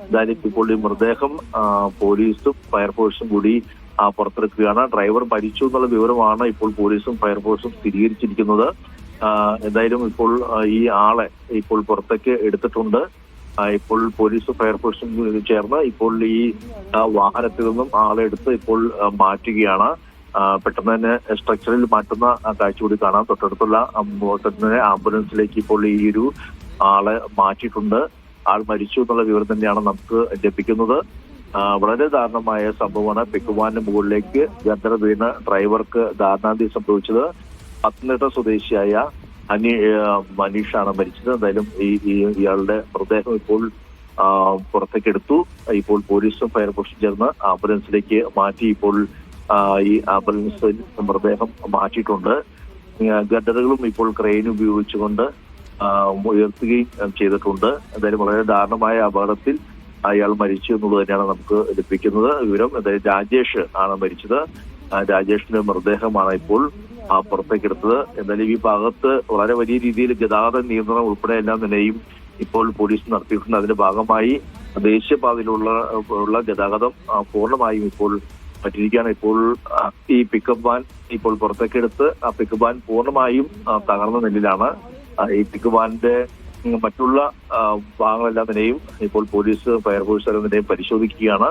എന്തായാലും ഇപ്പോൾ ഈ മൃതദേഹം പോലീസും ഫയർഫോഴ്സും കൂടി പുറത്തെടുക്കുകയാണ്. ഡ്രൈവർ മരിച്ചു എന്നുള്ള വിവരമാണ് ഇപ്പോൾ പോലീസും ഫയർഫോഴ്സും സ്ഥിരീകരിച്ചിരിക്കുന്നത്. എന്തായാലും ഇപ്പോൾ ഈ ആളെ ഇപ്പോൾ പുറത്തേക്ക് എടുത്തിട്ടുണ്ട്. ഇപ്പോൾ പോലീസും ഫയർഫോഴ്സും ചേർന്ന് ഇപ്പോൾ ഈ വാഹനത്തിൽ നിന്നും ആളെ എടുത്ത് ഇപ്പോൾ മാറ്റുകയാണ്. പെട്ടെന്ന് തന്നെ സ്ട്രക്ചറിൽ മാറ്റുന്ന കാഴ്ച കൂടി കാണാം. തൊട്ടടുത്തുള്ള ആംബുലൻസിലേക്ക് ഇപ്പോൾ ഈ ഒരു ആളെ മാറ്റിയിട്ടുണ്ട്. ആൾ മരിച്ചു എന്നുള്ള വിവരം തന്നെയാണ് നമുക്ക് ലഭിക്കുന്നത്. വളരെ ദാരുണമായ സംഭവമാണ്. പിക്കുവാന്റെ മുകളിലേക്ക് ഗർഡർ വീണ് ഡ്രൈവർക്ക് ദാരുണാന്തി സംഭവിച്ചത്. പത്തനംതിട്ട സ്വദേശിയായ മനീഷാണ് മരിച്ചത്. എന്തായാലും ഇയാളുടെ മൃതദേഹം ഇപ്പോൾ പുറത്തേക്ക് എടുത്തു. ഇപ്പോൾ പോലീസും ഫയർഫോഴ്സും ചേർന്ന് ആംബുലൻസിലേക്ക് മാറ്റി ഇപ്പോൾ ഈ ആംബുലൻസിൽ മൃതദേഹം മാറ്റിയിട്ടുണ്ട്. ഗഡറുകളും ഇപ്പോൾ ക്രെയിൻ ഉപയോഗിച്ചുകൊണ്ട് ഉയർത്തുകയും ചെയ്തിട്ടുണ്ട്. എന്തായാലും വളരെ ദാരുണമായ അപകടത്തിൽ അയാൾ മരിച്ചു എന്നുള്ളത് തന്നെയാണ് നമുക്ക് ലഭിക്കുന്നത് വിവരം. എന്തായാലും രാജേഷ് ആണ് മരിച്ചത്. രാജേഷിന്റെ മൃതദേഹമാണ് ഇപ്പോൾ പുറത്തേക്കെടുത്തത്. എന്തായാലും ഈ ഭാഗത്ത് വളരെ വലിയ രീതിയിൽ ഗതാഗത നിയന്ത്രണം ഉൾപ്പെടെ എല്ലാം തന്നെയും ഇപ്പോൾ പോലീസ് നടത്തിയിട്ടുണ്ട്. അതിന്റെ ഭാഗമായി ദേശീയപാതയിലുള്ള ഗതാഗതം പൂർണ്ണമായും ഇപ്പോൾ പറ്റിയിരിക്കുകയാണ്. ഇപ്പോൾ ഈ പിക്കപ്പ് വാൻ ഇപ്പോൾ പുറത്തേക്കെടുത്ത് ആ പിക്കപ്പ് വാൻ പൂർണ്ണമായും തകർന്ന നിലയിലാണ്. ഈ പിക്കപ്പ് വാനിന്റെ മറ്റുള്ള ഭാഗങ്ങളെല്ലാം തന്നെയും ഇപ്പോൾ പോലീസ് ഫയർഫോഴ്സ് എല്ലാം തന്നെയും പരിശോധിക്കുകയാണ്.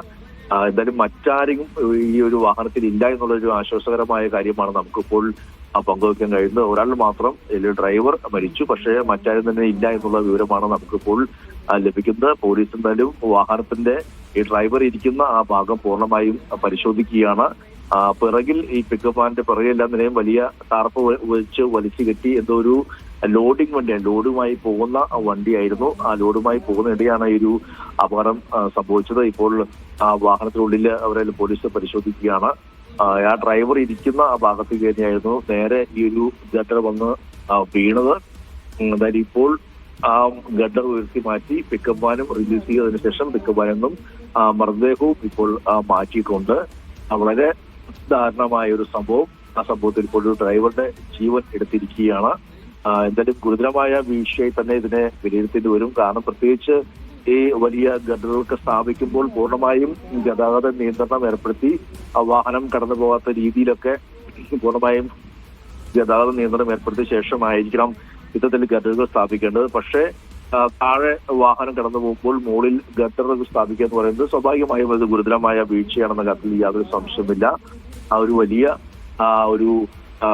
എന്തായാലും മറ്റാരും ഈ ഒരു വാഹനത്തിൽ ഇല്ല എന്നുള്ളൊരു ആശ്വാസകരമായ കാര്യമാണ് നമുക്കിപ്പോൾ പങ്കുവയ്ക്കാൻ കഴിയുന്നത്. ഒരാൾ മാത്രം ഡ്രൈവർ മരിച്ചു, പക്ഷേ മറ്റാരും തന്നെ ഇല്ല എന്നുള്ള വിവരമാണ് നമുക്കിപ്പോൾ ലഭിക്കുന്നത്. പോലീസ് എന്തായാലും വാഹനത്തിന്റെ ഈ ഡ്രൈവർ ഇരിക്കുന്ന ആ ഭാഗം പൂർണ്ണമായും പരിശോധിക്കുകയാണ്. പിറകിൽ ഈ പിക്കപ്പ് വാനിന്റെ പിറകിലെല്ലാം തന്നെയും വലിയ ടാർപ്പ് വെച്ച് വലിച്ചു കെട്ടി എന്തോ ഒരു ലോഡിംഗ് വണ്ടിയാണ്, ലോഡുമായി പോകുന്ന വണ്ടിയായിരുന്നു. ആ ലോഡുമായി പോകുന്നതിടെയാണ് ഈ ഒരു അപകടം സംഭവിച്ചത്. ഇപ്പോൾ ആ വാഹനത്തിനുള്ളിൽ അവരെ പോലീസ് പരിശോധിക്കുകയാണ്. ആ ഡ്രൈവർ ഇരിക്കുന്ന ആ ഭാഗത്തേക്ക് തന്നെയായിരുന്നു നേരെ ഈ ഒരു ഗഡർ വന്ന് വീണത്. എന്തായാലും ഇപ്പോൾ ആ ഗഡർ ഉയർത്തി മാറ്റി പിക്കപ്പ് വാനും റിലീസ് ചെയ്തതിനു ശേഷം പിക്കപ്പ് വാനിൽ നിന്നും മൃതദേഹവും ഇപ്പോൾ മാറ്റിയിട്ടുണ്ട്. വളരെ ദാരുണമായ ഒരു സംഭവം. ആ സംഭവത്തിൽ ഇപ്പോൾ ഒരു ഡ്രൈവറുടെ ജീവൻ എടുത്തിരിക്കുകയാണ്. എന്തായാലും ഗുരുതരമായ വീഴ്ചയായി തന്നെ ഇതിനെ വിലയിരുത്തേണ്ടി വരും. കാരണം പ്രത്യേകിച്ച് ഈ വലിയ ഗഡറുകൾക്ക് സ്ഥാപിക്കുമ്പോൾ പൂർണ്ണമായും ഗതാഗത നിയന്ത്രണം ഏർപ്പെടുത്തി വാഹനം കടന്നു പോകാത്ത രീതിയിലൊക്കെ പൂർണ്ണമായും ഗതാഗത നിയന്ത്രണം ഏർപ്പെടുത്തിയ ശേഷമായിരിക്കണം ഇത്തരത്തിൽ ഗഡറുകൾ സ്ഥാപിക്കേണ്ടത്. പക്ഷേ താഴെ വാഹനം കടന്നു പോകുമ്പോൾ മുകളിൽ ഗഡറുകൾ സ്ഥാപിക്കുക എന്ന് പറയുന്നത് സ്വാഭാവികമായും അത് ഗുരുതരമായ വീഴ്ചയാണെന്ന കാര്യത്തിൽ യാതൊരു സംശയമില്ല. ആ ഒരു വലിയ ഒരു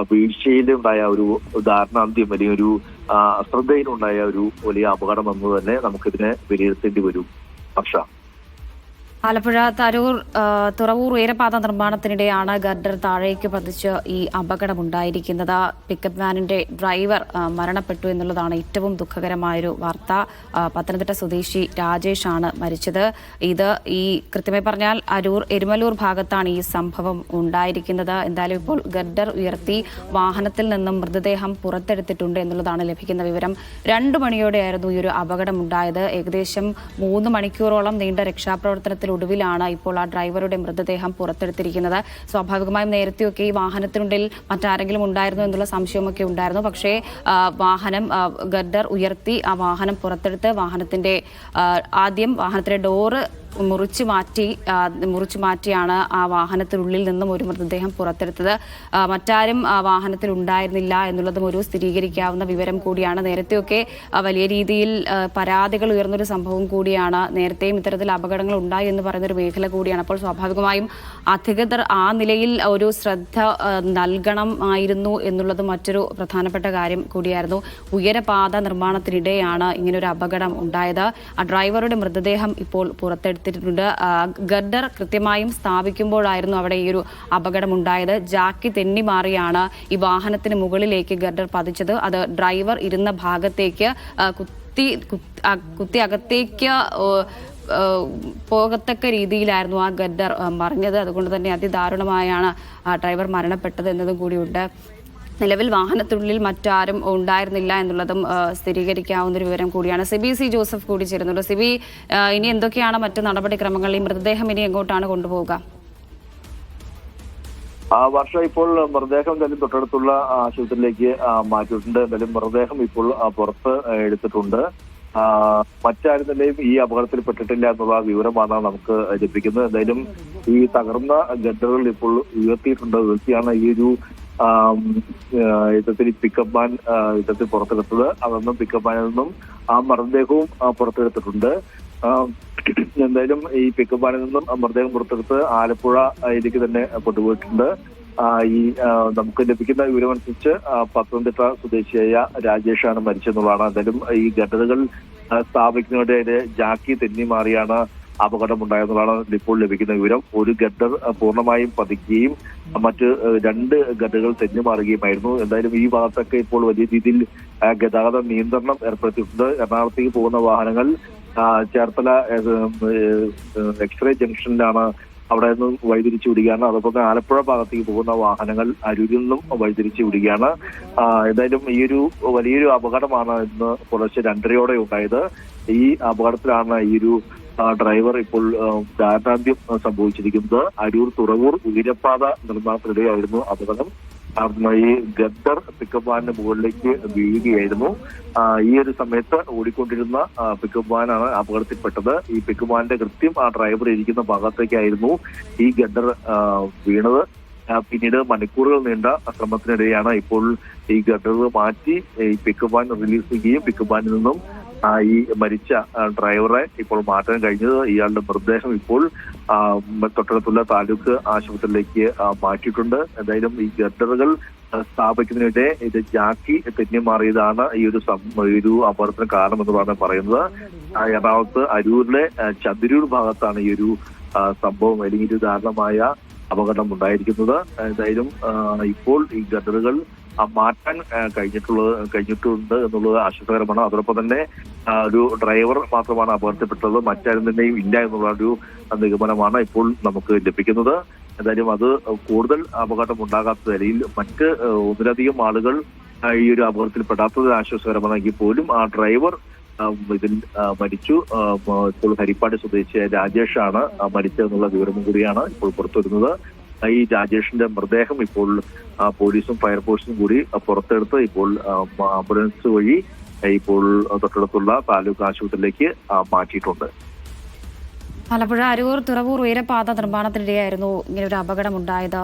വീഴ്ചയിലുണ്ടായ ഒരു ദാരുണാന്ത്യം അല്ലെങ്കിൽ ഒരു അശ്രദ്ധയിലുണ്ടായ ഒരു വലിയ അപകടം എന്ന് തന്നെ നമുക്കിതിനെ വിലയിരുത്തേണ്ടി വരും. ഹർഷ, ആലപ്പുഴ തുറവൂർ ഉയരപാത നിർമ്മാണത്തിനിടെയാണ് ഗർഡർ താഴേക്ക് പതിച്ച് ഈ അപകടമുണ്ടായിരിക്കുന്നത്. പിക്കപ്പ് വാനിന്റെ ഡ്രൈവർ മരണപ്പെട്ടു എന്നുള്ളതാണ് ഏറ്റവും ദുഃഖകരമായൊരു വാർത്ത. പത്തനംതിട്ട സ്വദേശി രാജേഷാണ് മരിച്ചത്. ഇത് ഈ കൃത്യമായി പറഞ്ഞാൽ എരുമലൂർ ഭാഗത്താണ് ഈ സംഭവം ഉണ്ടായിരിക്കുന്നത്. എന്തായാലും ഇപ്പോൾ ഗർഡർ ഉയർത്തി വാഹനത്തിൽ നിന്നും മൃതദേഹം പുറത്തെടുത്തിട്ടുണ്ട് എന്നുള്ളതാണ് ലഭിക്കുന്ന വിവരം. 2 മണിയോടെയായിരുന്നു ഈ ഒരു അപകടമുണ്ടായത്. ഏകദേശം 3 മണിക്കൂറോളം നീണ്ട രക്ഷാപ്രവർത്തനത്തിൽ ഒടുവിലാണ് ഇപ്പോൾ ആ ഡ്രൈവറുടെ മൃതദേഹം പുറത്തെടുത്തിരിക്കുന്നത്. സ്വാഭാവികമായും നേരത്തെയൊക്കെ ഈ വാഹനത്തിനുള്ളിൽ മറ്റാരെങ്കിലും ഉണ്ടായിരുന്നു എന്നുള്ള സംശയമൊക്കെ ഉണ്ടായിരുന്നു. പക്ഷേ വാഹനം ഗർഡർ ഉയർത്തി ആ വാഹനം പുറത്തെടുത്ത് ആദ്യം വാഹനത്തിന്റെ ഡോറ് മുറിച്ചു മാറ്റിയാണ് ആ വാഹനത്തിനുള്ളിൽ നിന്നും ഒരു മൃതദേഹം പുറത്തെടുത്തത്. മറ്റാരും വാഹനത്തിൽ ഉണ്ടായിരുന്നില്ല എന്നുള്ളതും ഒരു സ്ഥിരീകരിക്കാവുന്ന വിവരം കൂടിയാണ്. നേരത്തെയൊക്കെ വലിയ രീതിയിൽ പരാതികൾ ഉയർന്നൊരു സംഭവം കൂടിയാണ്. നേരത്തെയും ഇത്തരത്തിൽ അപകടങ്ങൾ ഉണ്ടായി എന്ന് പറയുന്നൊരു മേഖല കൂടിയാണ്. അപ്പോൾ സ്വാഭാവികമായും അധികൃതർ ആ നിലയിൽ ഒരു ശ്രദ്ധ നൽകണമായിരുന്നു എന്നുള്ളത് മറ്റൊരു പ്രധാനപ്പെട്ട കാര്യം കൂടിയായിരുന്നു. ഉയരപാത നിർമ്മാണത്തിനിടെയാണ് ഇങ്ങനൊരു അപകടം ഉണ്ടായത്. ആ ഡ്രൈവറുടെ മൃതദേഹം ഇപ്പോൾ പുറത്തെടുത്തിട്ടുണ്ട്. ഗർഡർ കൃത്യമായും സ്ഥാപിക്കുമ്പോഴായിരുന്നു അവിടെ ഈ ഒരു അപകടമുണ്ടായത്. ജാക്കി തെന്നി മാറിയാണ് ഈ വാഹനത്തിന് മുകളിലേക്ക് ഗർഡർ പതിച്ചത്. അത് ഡ്രൈവർ ഇരുന്ന ഭാഗത്തേക്ക് കുത്തി അകത്തേക്ക് പോകത്തക്ക രീതിയിലായിരുന്നു ആ ഗർഡർ മറിഞ്ഞത്. അതുകൊണ്ട് തന്നെ അതിദാരുണമായാണ് ഡ്രൈവർ മരണപ്പെട്ടത് എന്നതും കൂടിയുണ്ട്. നിലവിൽ വാഹനത്തിനുള്ളിൽ മറ്റാരും ഉണ്ടായിരുന്നില്ല എന്നുള്ളതും സ്ഥിരീകരിക്കാവുന്നൊരു വിവരം കൂടിയാണ്. സിബി സി ജോസഫ് കൂടി ചേരുന്നുണ്ട്. സിബി, ഇനി എന്തൊക്കെയാണ് മറ്റു നടപടിക്രമങ്ങൾ? ഈ മൃതദേഹം ഇനി എങ്ങോട്ടാണ് കൊണ്ടുപോവുക? വർഷ, ഇപ്പോൾ മൃതദേഹം എന്തായാലും തൊട്ടടുത്തുള്ള ആശുപത്രിയിലേക്ക് മാറ്റിയിട്ടുണ്ട്. എന്തായാലും മൃതദേഹം ഇപ്പോൾ പുറത്ത് എടുത്തിട്ടുണ്ട്. മറ്റാരും തന്നെയും ഈ അപകടത്തിൽപ്പെട്ടിട്ടില്ല എന്നുള്ള വിവരമാണ് നമുക്ക് ലഭിക്കുന്നത്. എന്തായാലും ഈ തകർന്ന ഗഡറുകൾ ഇപ്പോൾ ഉയർത്തിയാണ് ഈ ഒരു യുദ്ധത്തിൽ പിക്കപ്പ് വാൻ യുദ്ധത്തിൽ പുറത്തെടുത്തത്. അതൊന്നും പിക്കപ്പ് വാനിൽ നിന്നും ആ മൃതദേഹവും പുറത്തെടുത്തിട്ടുണ്ട്. എന്തായാലും ഈ പിക്കപ്പ് വാനിൽ നിന്നും മൃതദേഹം പുറത്തെടുത്ത് ആലപ്പുഴയിലേക്ക് തന്നെ കൊണ്ടുപോയിട്ടുണ്ട്. ഈ നമുക്ക് ലഭിക്കുന്ന വിവരമനുസരിച്ച് പത്തനംതിട്ട സ്വദേശിയായ രാജേഷാണ് മരിച്ചെന്നുള്ളതാണ്. എന്തായാലും ഈ ഗഡറുകൾ സ്ഥാപിക്കുന്നതിനിടെ ജാക്കി തെന്നി മാറിയാണ് അപകടമുണ്ടായെന്നുള്ളതാണ് ഇപ്പോൾ ലഭിക്കുന്ന വിവരം. ഒരു ഗഡർ പൂർണ്ണമായും പതിക്കുകയും മറ്റ് 2 ഗഡറുകൾ തെന്നി മാറുകയുമായിരുന്നു. എന്തായാലും ഈ ഭാഗത്തൊക്കെ ഇപ്പോൾ വലിയ രീതിയിൽ ഗതാഗത നിയന്ത്രണം ഏർപ്പെടുത്തിയിട്ടുണ്ട്. എറണാകുളത്തേക്ക് പോകുന്ന വാഹനങ്ങൾ ചേർത്തല എക്സ്റേ ജംഗ്ഷനിലാണ് അവിടെ നിന്നും വഴിതിരിച്ചു വിടുകയാണ്. അതോടൊപ്പം തന്നെ ആലപ്പുഴ ഭാഗത്തേക്ക് പോകുന്ന വാഹനങ്ങൾ അരൂരിൽ നിന്നും വഴിതിരിച്ചു വിടുകയാണ്. എന്തായാലും ഈ ഒരു വലിയൊരു അപകടമാണ് ഇന്ന് പുലർച്ചെ 2:30 ഉണ്ടായത്. ഈ അപകടത്തിലാണ് ഈ ഒരു ഡ്രൈവർ ഇപ്പോൾ ദാരുണാന്ത്യം സംഭവിച്ചിരിക്കുന്നത്. അരൂർ തുറവൂർ ഉയരപ്പാത നിർമ്മാണത്തിനിടെയായിരുന്നു അപകടം. ഈ ഗദ്ദർ പിക്കപ്പ് വാനിന് മുകളിലേക്ക് വീഴുകയായിരുന്നു. ഈ ഒരു സമയത്ത് ഓടിക്കൊണ്ടിരുന്ന പിക്കപ്പ് വാനാണ് അപകടത്തിൽപ്പെട്ടത്. ഈ പിക്കപ്പ് വാനിന്റെ കൃത്യം ആ ഡ്രൈവർ ഇരിക്കുന്ന ഭാഗത്തേക്കായിരുന്നു ഈ ഗദ്ദർ വീണത്. പിന്നീട് മണിക്കൂറുകൾ നീണ്ട ശ്രമത്തിനിടെയാണ് ഇപ്പോൾ ഈ ഗദ്ദർ മാറ്റി ഈ പിക്കപ്പ് വാൻ റിലീസ് ചെയ്യുകയും പിക്കപ്പ് വാനിൽ നിന്നും ഈ മരിച്ച ഡ്രൈവറെ ഇപ്പോൾ മാറ്റാൻ കഴിഞ്ഞത്. ഇയാളുടെ മൃതദേഹം ഇപ്പോൾ തൊട്ടടുത്തുള്ള താലൂക്ക് ആശുപത്രിയിലേക്ക് മാറ്റിയിട്ടുണ്ട്. എന്തായാലും ഈ ഗഡറുകൾ സ്ഥാപിക്കുന്നതിനിടെ ഇത് ജാക്കി തെന്നി മാറിയതാണ് ഈ ഒരു അപകടത്തിന് കാരണമെന്നാണ് പറയുന്നത്. എറണാകുളത്ത് അരൂരിലെ ചന്ദരൂർ ഭാഗത്താണ് ഈ ഒരു സംഭവം അല്ലെങ്കിൽ ഒരു ദാരുണമായ അപകടം ഉണ്ടായിരിക്കുന്നത്. എന്തായാലും ഇപ്പോൾ ഈ ഗഡറുകൾ മാറ്റാൻ കഴിഞ്ഞിട്ടുണ്ട് എന്നുള്ളത് ആശ്വാസകരമാണ്. അതോടൊപ്പം തന്നെ ഒരു ഡ്രൈവർ മാത്രമാണ് അപകടത്തിൽപ്പെട്ടത്, മറ്റാരും തന്നെയും ഇല്ല എന്നുള്ള ഒരു നിഗമനമാണ് ഇപ്പോൾ നമുക്ക് ലഭിക്കുന്നത്. എന്തായാലും അത് കൂടുതൽ അപകടം ഉണ്ടാകാത്ത നിലയിൽ മറ്റ് ഒന്നിലധികം ആളുകൾ ഈ ഒരു അപകടത്തിൽപ്പെടാത്തത് ആശ്വാസകരമാണെങ്കിൽ പോലും ആ ഡ്രൈവർ ഇതിൽ മരിച്ചു. ഇപ്പോൾ ഹരിപ്പാട് സ്വദേശിയായ രാജേഷാണ് മരിച്ചതെന്നുള്ള വിവരവും കൂടിയാണ് ഇപ്പോൾ പുറത്തുവരുന്നത്. ഈ രാജേഷിന്റെ മൃതദേഹം ഇപ്പോൾ പോലീസും ഫയർഫോഴ്സും കൂടി പുറത്തെടുത്ത് ഇപ്പോൾ ആംബുലൻസ് വഴി ഇപ്പോൾ തൊട്ടടുത്തുള്ള താലൂക്ക് ആശുപത്രിയിലേക്ക് മാറ്റിയിട്ടുണ്ട്. ആലപ്പുഴ അരൂർ തുറവൂർ ഉയരപാത നിർമ്മാണത്തിനിടെയായിരുന്നു ഇങ്ങനെ ഒരു അപകടമുണ്ടായത്.